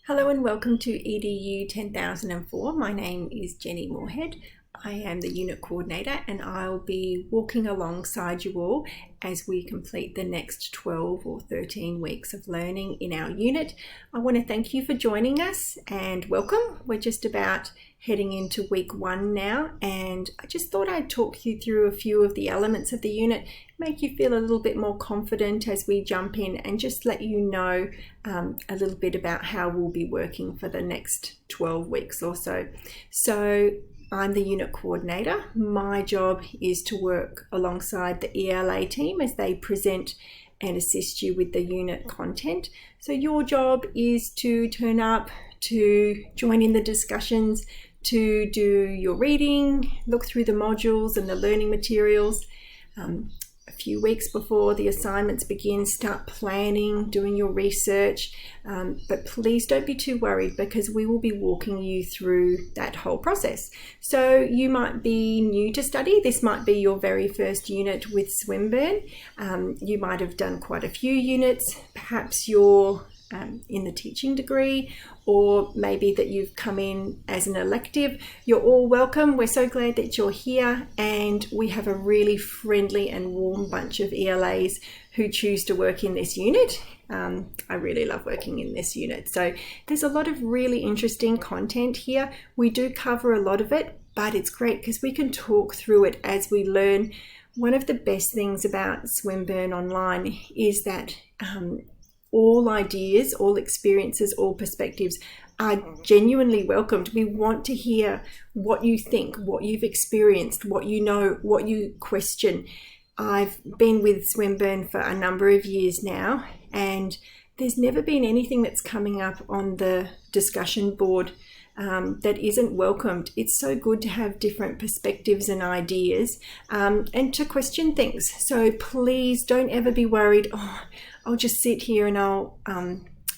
Hello and welcome to EDU 10004. My name is Jenny Moorhead. I am the unit coordinator and I'll be walking alongside you all as we complete the next 12 or 13 weeks of learning in our unit. I want to thank you for joining us and welcome. We're just about heading into week 1 now, and I just thought I'd talk you through a few of the elements of the unit, make you feel a little bit more confident as we jump in, and just let you know a little bit about how we'll be working for the next 12 weeks or so. So I'm the unit coordinator. My job is to work alongside the ELA team as they present and assist you with the unit content. So your job is to turn up, to join in the discussions, to do your reading, look through the modules and the learning materials. A few weeks before the assignments begin, start planning, doing your research. But please don't be too worried, because we will be walking you through that whole process. So you might be new to study. This might be your very first unit with Swinburne. You might have done quite a few units. Perhaps you're in the teaching degree, or maybe that you've come in as an elective. You're all welcome. We're so glad that you're here, and we have a really friendly and warm bunch of ELAs who choose to work in this unit. I really love working in this unit. So there's a lot of really interesting content here. We do cover a lot of it, but it's great because we can talk through it as we learn. One of the best things about Swinburne Online is that all ideas, all experiences, all perspectives are genuinely welcomed. We want to hear what you think, what you've experienced, what you know, what you question. I've been with Swinburne for a number of years now, and there's never been anything that's coming up on the discussion board that isn't welcomed. It's so good to have different perspectives and ideas, and to question things. So please don't ever be worried, oh, I'll just sit here and I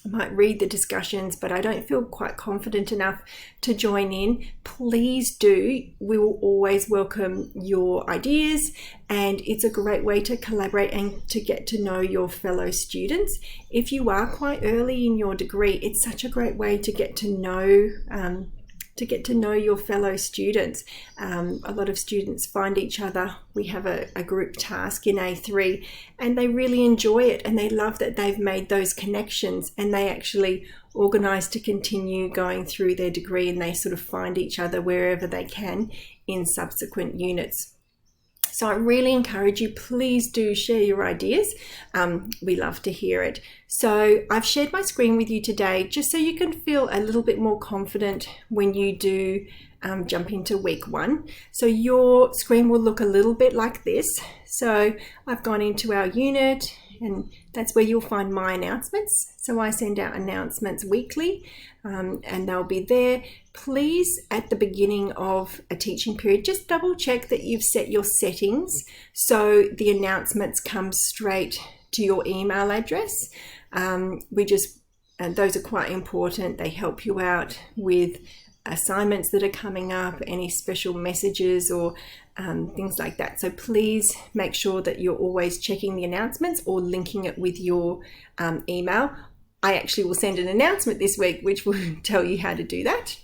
might read the discussions, but I don't feel quite confident enough to join in. Please do. We will always welcome your ideas, and it's a great way to collaborate and to get to know your fellow students. If you are quite early in your degree, it's such a great way to get to know your fellow students. A lot of students find each other. We have a group task in A3, and they really enjoy it, and they love that they've made those connections, and they actually organise to continue going through their degree, and they sort of find each other wherever they can in subsequent units. So I really encourage you, please do share your ideas. We love to hear it. So I've shared my screen with you today just so you can feel a little bit more confident when you do jump into week 1. So your screen will look a little bit like this. So I've gone into our unit, and that's where you'll find my announcements. So I send out announcements weekly, and they'll be there. Please, at the beginning of a teaching period, just double check that you've set your settings so the announcements come straight to your email address. Those are quite important. They help you out with assignments that are coming up, any special messages or things like that. So please make sure that you're always checking the announcements or linking it with your email. I actually will send an announcement this week which will tell you how to do that.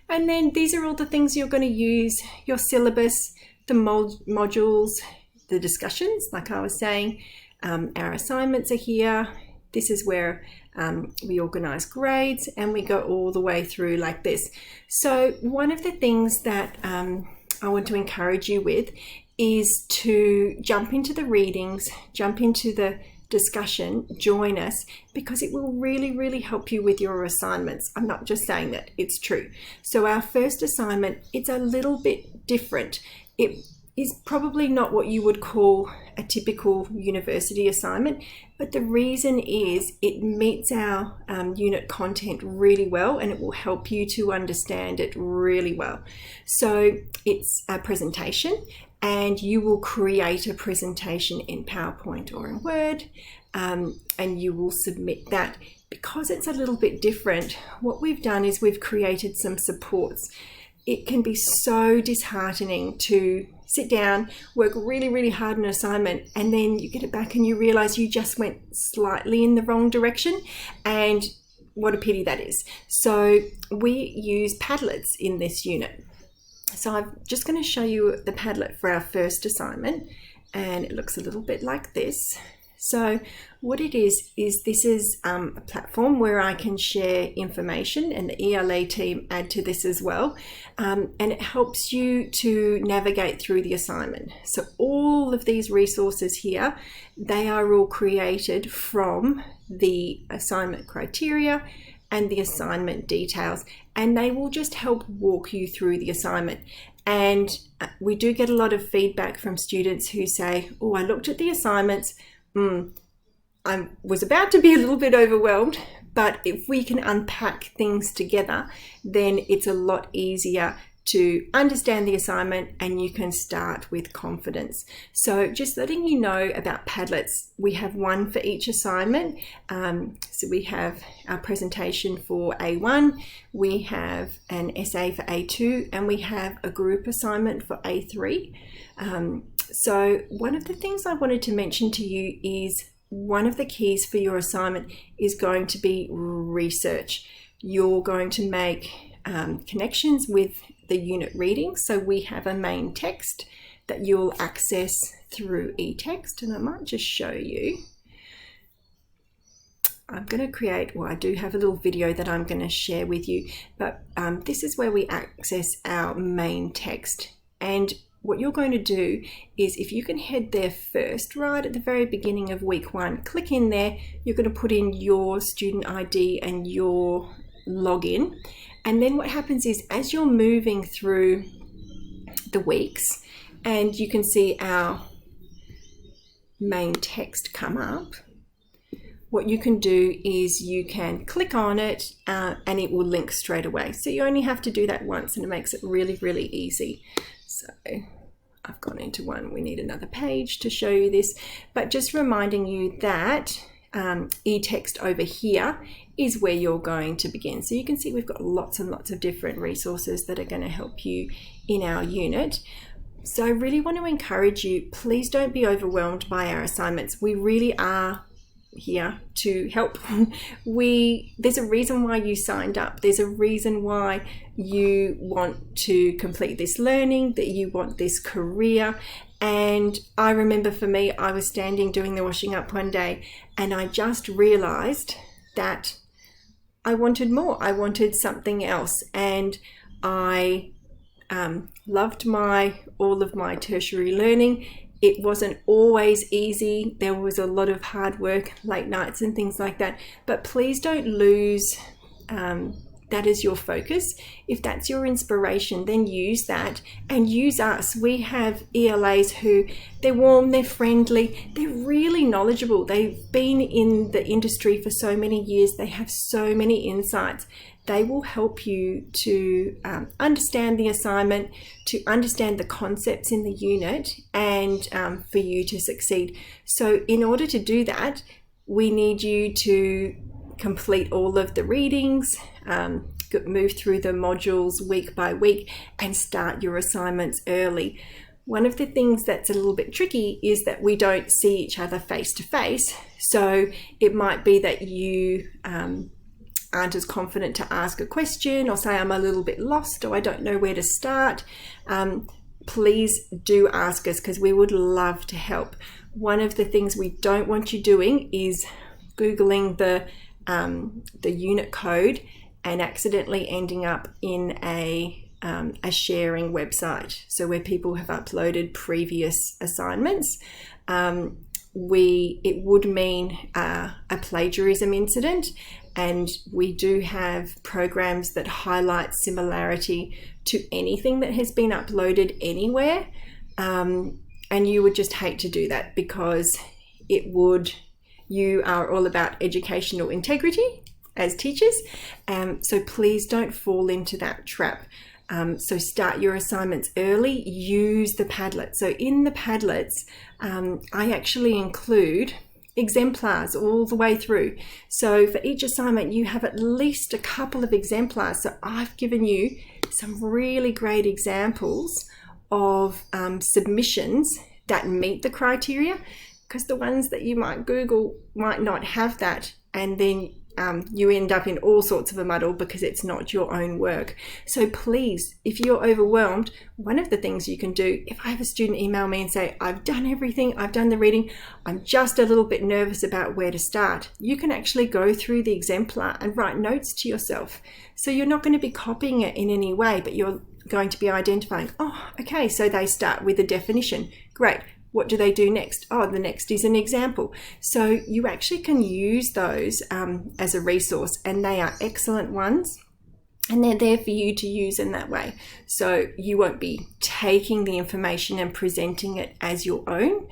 And then these are all the things you're going to use: your syllabus, the modules, the discussions, like I was saying. Our assignments are here. This is where we organise grades, and we go all the way through like this. So one of the things that I want to encourage you with is to jump into the readings, jump into the discussion, join us, because it will really, really help you with your assignments. I'm not just saying that, it's true. So our first assignment, it's a little bit different. It is probably not what you would call a typical university assignment, but the reason is it meets our unit content really well, and it will help you to understand it really well. So it's a presentation, and you will create a presentation in PowerPoint or in Word, and you will submit that. Because it's a little bit different, what we've done is we've created some supports. It can be so disheartening to sit down, work really, really hard on an assignment, and then you get it back and you realize you just went slightly in the wrong direction, and what a pity that is. So we use Padlets in this unit. So I'm just going to show you the Padlet for our first assignment, and it looks a little bit like this. So what it is this is a platform where I can share information, and the ELA team add to this as well, and it helps you to navigate through the assignment. So all of these resources here, they are all created from the assignment criteria and the assignment details, and they will just help walk you through the assignment. And we do get a lot of feedback from students who say, oh, I looked at the assignments, I was about to be a little bit overwhelmed, but if we can unpack things together, then it's a lot easier to understand the assignment and you can start with confidence. So just letting you know about Padlets, we have one for each assignment. So we have our presentation for A1, we have an essay for A2, and we have a group assignment for A3. So one of the things I wanted to mention to you is one of the keys for your assignment is going to be research. You're going to make connections with the unit reading. So we have a main text that you'll access through eText, and I might just show you. I'm going to create, well, I do have a little video that I'm going to share with you, but this is where we access our main text. And what you're going to do is, if you can head there first, right at the very beginning of week 1, click in there, you're going to put in your student ID and your login. And then what happens is, as you're moving through the weeks, and you can see our main text come up, what you can do is you can click on it and it will link straight away. So you only have to do that once, and it makes it really, really easy. So I've gone into one, we need another page to show you this, but just reminding you that eText over here is where you're going to begin. So you can see we've got lots and lots of different resources that are going to help you in our unit. So I really want to encourage you, please don't be overwhelmed by our assignments. We really are here to help. There's a reason why you signed up. There's a reason why you want to complete this learning, that you want this career. And I remember for me, I was standing doing the washing up one day, and I just realized that I wanted more. I wanted something else, and I loved all of my tertiary learning. It wasn't always easy. There was a lot of hard work, late nights and things like that. But please don't lose that as your focus. If that's your inspiration, then use that and use us. We have ELAs who, they're warm, they're friendly, they're really knowledgeable. They've been in the industry for so many years. They have so many insights. They will help you to understand the assignment, to understand the concepts in the unit, and for you to succeed. So in order to do that, we need you to complete all of the readings, move through the modules week by week, and start your assignments early. One of the things that's a little bit tricky is that we don't see each other face to face. So it might be that you aren't as confident to ask a question, or say I'm a little bit lost, or I don't know where to start. Please do ask us, because we would love to help. One of the things we don't want you doing is Googling the unit code and accidentally ending up in a sharing website, so where people have uploaded previous assignments. It would mean a plagiarism incident, and we do have programs that highlight similarity to anything that has been uploaded anywhere, and you would just hate to do that, because you are all about educational integrity as teachers, so please don't fall into that trap. So start your assignments early, use the Padlet. So in the Padlets, I actually include exemplars all the way through. So for each assignment, you have at least a couple of exemplars. So I've given you some really great examples of submissions that meet the criteria, because the ones that you might Google might not have that. And then you end up in all sorts of a muddle because it's not your own work. So please, if you're overwhelmed, one of the things you can do, if I have a student email me and say, I've done everything, I've done the reading, I'm just a little bit nervous about where to start, you can actually go through the exemplar and write notes to yourself. So you're not going to be copying it in any way, but you're going to be identifying, oh, okay, so they start with a definition. Great. What do they do next? Oh, the next is an example. So you actually can use those as a resource, and they are excellent ones, and they're there for you to use in that way. So you won't be taking the information and presenting it as your own,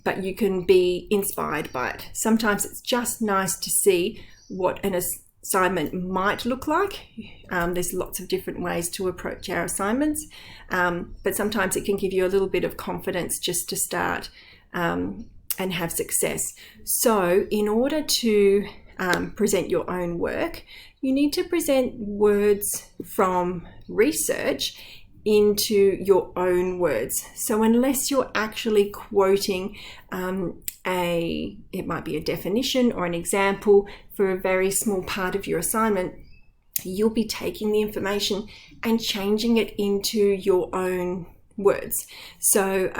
but you can be inspired by it. Sometimes it's just nice to see what an assignment might look like. There's lots of different ways to approach our assignments, but sometimes it can give you a little bit of confidence just to start and have success. So in order to present your own work, you need to present words from research into your own words. So unless you're actually quoting it might be a definition or an example for a very small part of your assignment, you'll be taking the information and changing it into your own words. So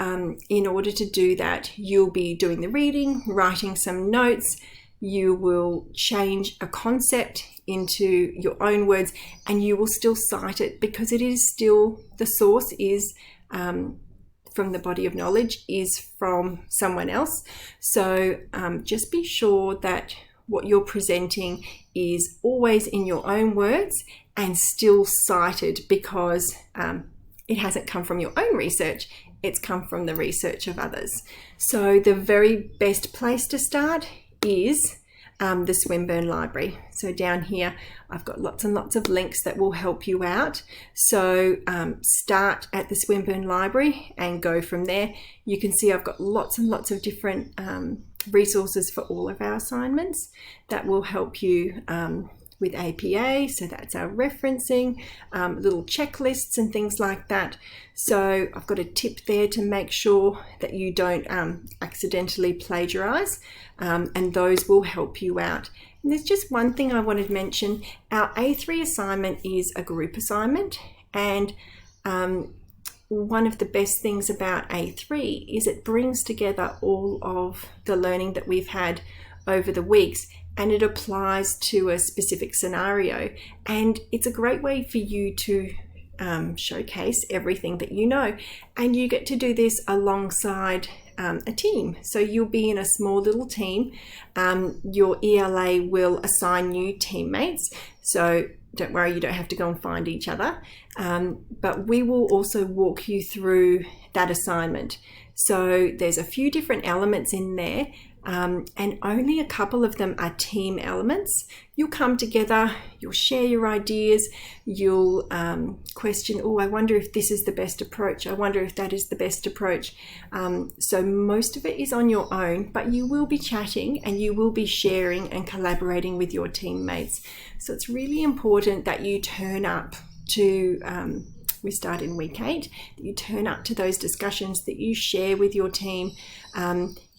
in order to do that, you'll be doing the reading, writing some notes, you will change a concept into your own words, and you will still cite it because it is still, the source is from the body of knowledge, is from someone else. So just be sure that what you're presenting is always in your own words and still cited, because it hasn't come from your own research, it's come from the research of others. So the very best place to start is the Swinburne Library. So down here I've got lots and lots of links that will help you out. So start at the Swinburne Library and go from there. You can see I've got lots and lots of different resources for all of our assignments that will help you with APA, so that's our referencing, little checklists and things like that. So I've got a tip there to make sure that you don't accidentally plagiarize, and those will help you out. And there's just one thing I wanted to mention. Our A3 assignment is a group assignment, and one of the best things about A3 is it brings together all of the learning that we've had over the weeks, and it applies to a specific scenario, and it's a great way for you to showcase everything that you know, and you get to do this alongside a team. So you'll be in a small little team. Your ELA will assign you teammates, so don't worry, you don't have to go and find each other, but we will also walk you through that assignment. So there's a few different elements in there, and only a couple of them are team elements. You'll come together, you'll share your ideas, you'll question, oh, I wonder if this is the best approach, I wonder if that is the best approach. So most of it is on your own, but you will be chatting and you will be sharing and collaborating with your teammates. So it's really important that you turn up to, we start in week 8, that you turn up to those discussions, that you share with your team,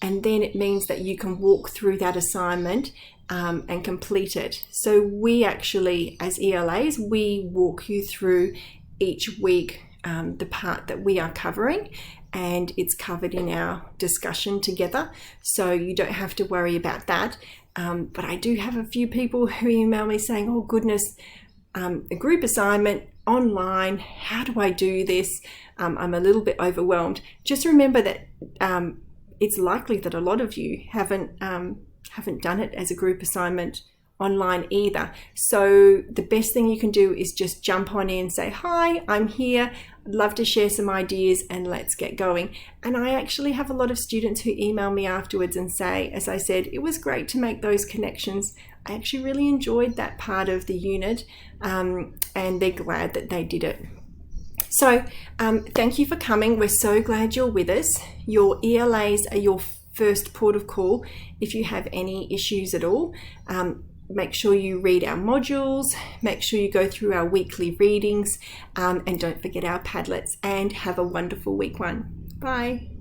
and then it means that you can walk through that assignment and complete it. So we actually, as ELAs, we walk you through each week the part that we are covering, and it's covered in our discussion together, so you don't have to worry about that. But I do have a few people who email me saying, oh goodness, a group assignment online, how do I do this? I'm a little bit overwhelmed. Just remember that it's likely that a lot of you haven't done it as a group assignment online either. So the best thing you can do is just jump on in, say, hi, I'm here, I'd love to share some ideas, and let's get going. And I actually have a lot of students who email me afterwards and say, as I said, it was great to make those connections. I actually really enjoyed that part of the unit, and they're glad that they did it. So thank you for coming. We're so glad you're with us. Your ELAs are your first port of call if you have any issues at all. Make sure you read our modules, make sure you go through our weekly readings, and don't forget our Padlets, and have a wonderful week 1. Bye.